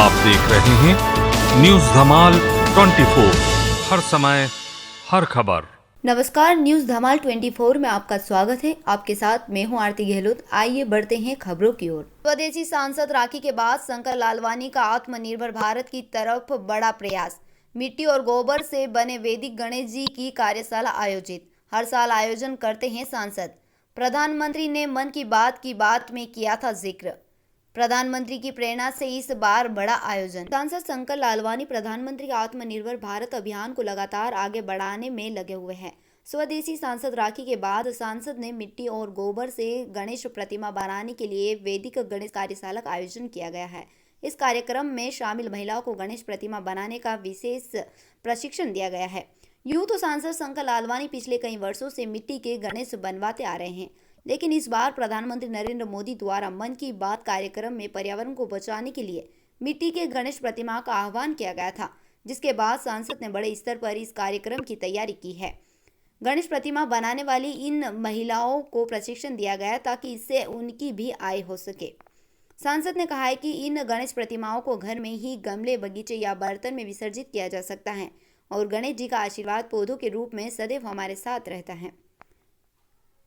आप देख रहे हैं न्यूज धमाल 24, हर समय हर खबर। नमस्कार, न्यूज धमाल 24 में आपका स्वागत है। आपके साथ मैं हूं आरती गहलोत। आइए बढ़ते हैं खबरों की ओर। स्वदेशी सांसद राखी के बाद शंकर लालवानी का आत्मनिर्भर भारत की तरफ बड़ा प्रयास। मिट्टी और गोबर से बने वैदिक गणेश जी की कार्यशाला आयोजित। हर साल आयोजन करते हैं सांसद। प्रधानमंत्री ने मन की बात में किया था जिक्र। प्रधानमंत्री की प्रेरणा से इस बार बड़ा आयोजन। सांसद शंकर लालवानी प्रधानमंत्री आत्मनिर्भर भारत अभियान को लगातार आगे बढ़ाने में लगे हुए हैं। स्वदेशी सांसद राखी के बाद सांसद ने मिट्टी और गोबर से गणेश प्रतिमा बनाने के लिए वैदिक गणेश कार्यशाला का आयोजन किया गया है। इस कार्यक्रम में शामिल महिलाओं को गणेश प्रतिमा बनाने का विशेष प्रशिक्षण दिया गया है। यूं तो सांसद शंकर लालवानी पिछले कई वर्षों से मिट्टी के गणेश बनवाते आ रहे हैं, लेकिन इस बार प्रधानमंत्री नरेंद्र मोदी द्वारा मन की बात कार्यक्रम में पर्यावरण को बचाने के लिए मिट्टी के गणेश प्रतिमा का आह्वान किया गया था, जिसके बाद सांसद ने बड़े स्तर पर इस कार्यक्रम की तैयारी की है। गणेश प्रतिमा बनाने वाली इन महिलाओं को प्रशिक्षण दिया गया ताकि इससे उनकी भी आय हो सके। सांसद ने कहा है कि इन गणेश प्रतिमाओं को घर में ही गमले, बगीचे या बर्तन में विसर्जित किया जा सकता है और गणेश जी का आशीर्वाद पौधों के रूप में सदैव हमारे साथ रहता है।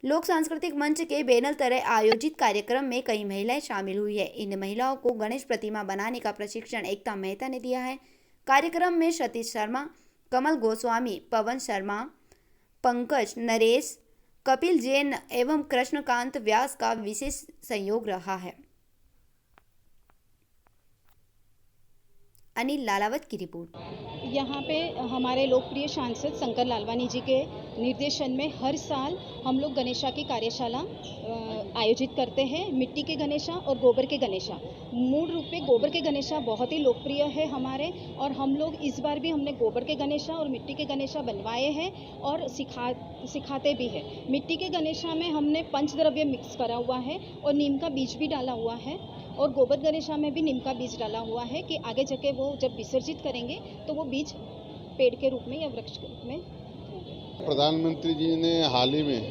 लोक सांस्कृतिक मंच के बैनर तरह आयोजित कार्यक्रम में कई महिलाएं शामिल हुई है। इन महिलाओं को गणेश प्रतिमा बनाने का प्रशिक्षण एकता मेहता ने दिया है। कार्यक्रम में सतीश शर्मा, कमल गोस्वामी, पवन शर्मा, पंकज, नरेश, कपिल जैन एवं कृष्णकांत व्यास का विशेष सहयोग रहा है। अनिल लालावत की रिपोर्ट। यहाँ पे हमारे लोकप्रिय सांसद शंकर लालवानी जी के निर्देशन में हर साल हम लोग गणेशा की कार्यशाला आयोजित करते हैं। मिट्टी के गणेशा और गोबर के गणेशा, मूल रूप में गोबर के गणेशा बहुत ही लोकप्रिय है हमारे, और हम लोग इस बार भी हमने गोबर के गणेशा और मिट्टी के गणेशा बनवाए हैं और सिखाते भी हैं। मिट्टी के गणेशा में हमने पंचद्रव्य मिक्स करा हुआ है और नीम का बीज भी डाला हुआ है, और गोबर गणेशा में भी नीम का बीज डाला हुआ है कि आगे जाके वो जब विसर्जित करेंगे तो वो बीज पेड़ के रूप में या वृक्ष के रूप में। प्रधानमंत्री जी ने हाल ही में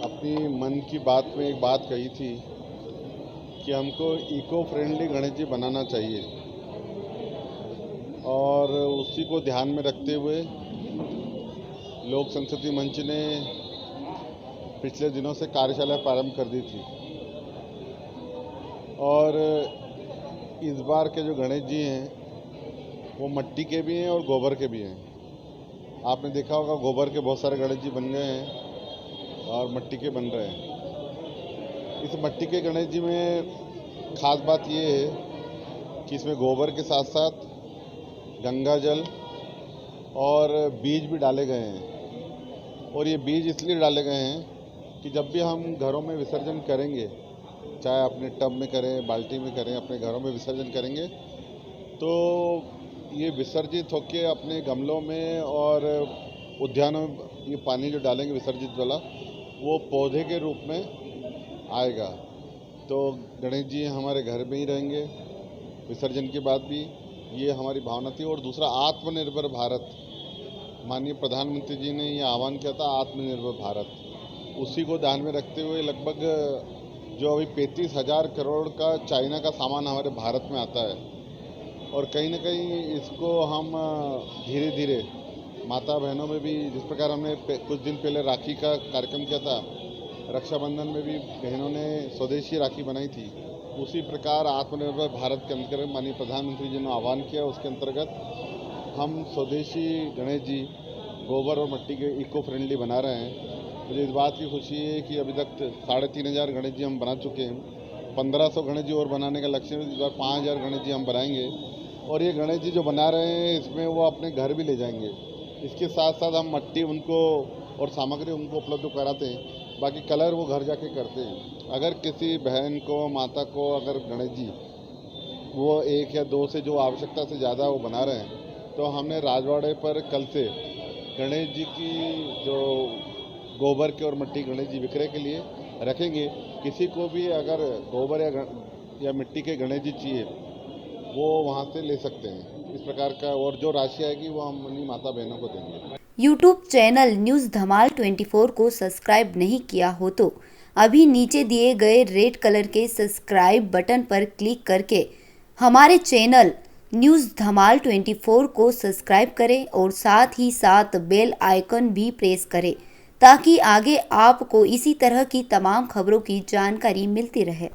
अपनी मन की बात में एक बात कही थी कि हमको इको फ्रेंडली गणेश जी बनाना चाहिए, और उसी को ध्यान में रखते हुए लोक संस्कृति मंच ने पिछले दिनों से कार्यशाला प्रारंभ कर दी थी। और इस बार के जो गणेश जी हैं वो मिट्टी के भी हैं और गोबर के भी हैं। आपने देखा होगा गोबर के बहुत सारे गणेश जी बन गए हैं और मिट्टी के बन रहे हैं। इस मिट्टी के गणेश जी में खास बात ये है कि इसमें गोबर के साथ साथ गंगा जल और बीज भी डाले गए हैं। और ये बीज इसलिए डाले गए हैं कि जब भी हम घरों में विसर्जन करेंगे, चाहे अपने टब में करें, बाल्टी में करें, अपने घरों में विसर्जन करेंगे, तो ये विसर्जित होकर अपने गमलों में और उद्यानों में ये पानी जो डालेंगे विसर्जित वाला, वो पौधे के रूप में आएगा। तो गणेश जी हमारे घर में ही रहेंगे विसर्जन के बाद भी, ये हमारी भावना थी। और दूसरा, आत्मनिर्भर भारत, माननीय प्रधानमंत्री जी ने ये आह्वान किया था, आत्मनिर्भर भारत, उसी को ध्यान में रखते हुए लगभग जो अभी 35,000 करोड़ का चाइना का सामान हमारे भारत में आता है, और कहीं ना कहीं इसको हम धीरे धीरे माता बहनों में भी, जिस प्रकार हमने कुछ दिन पहले राखी का कार्यक्रम किया था, रक्षाबंधन में भी बहनों ने स्वदेशी राखी बनाई थी, उसी प्रकार आत्मनिर्भर भारत के अंतर्गत माननीय प्रधानमंत्री जी ने आह्वान किया। उसके अंतर्गत हम स्वदेशी गणेश जी गोबर और मिट्टी के इको फ्रेंडली बना रहे हैं। मुझे इस बात की खुशी है कि अभी तक 3,500 गणेश जी हम बना चुके हैं। 1,500 गणेश जी और बनाने का लक्ष्य है। इस बार 5,000 गणेश जी हम बनाएंगे, और ये गणेश जी जो बना रहे हैं इसमें वो अपने घर भी ले जाएंगे। इसके साथ साथ हम मिट्टी उनको और सामग्री उनको उपलब्ध कराते हैं, बाकी कलर वो घर जाके करते हैं। अगर किसी बहन को, माता को अगर गणेश जी वो 1 या 2 से जो आवश्यकता से ज़्यादा वो बना रहे हैं, तो हमने राजवाड़े पर कल से गणेश जी की जो गोबर के और मिट्टी गणेश जी विक्रय के लिए रखेंगे। किसी को भी अगर गोबर या मिट्टी के गणेश जी चाहिए वो वहाँ से ले सकते हैं। इस प्रकार का, और जो राशि आएगी वो हम अपनी माता बहनों को देंगे। यूट्यूब चैनल न्यूज धमाल 24 को सब्सक्राइब नहीं किया हो तो अभी नीचे दिए गए रेड कलर के सब्सक्राइब बटन पर क्लिक करके हमारे चैनल न्यूज़ धमाल 24 को सब्सक्राइब करें और साथ ही साथ बेल आइकन भी प्रेस करें ताकि आगे आपको इसी तरह की तमाम खबरों की जानकारी मिलती रहे।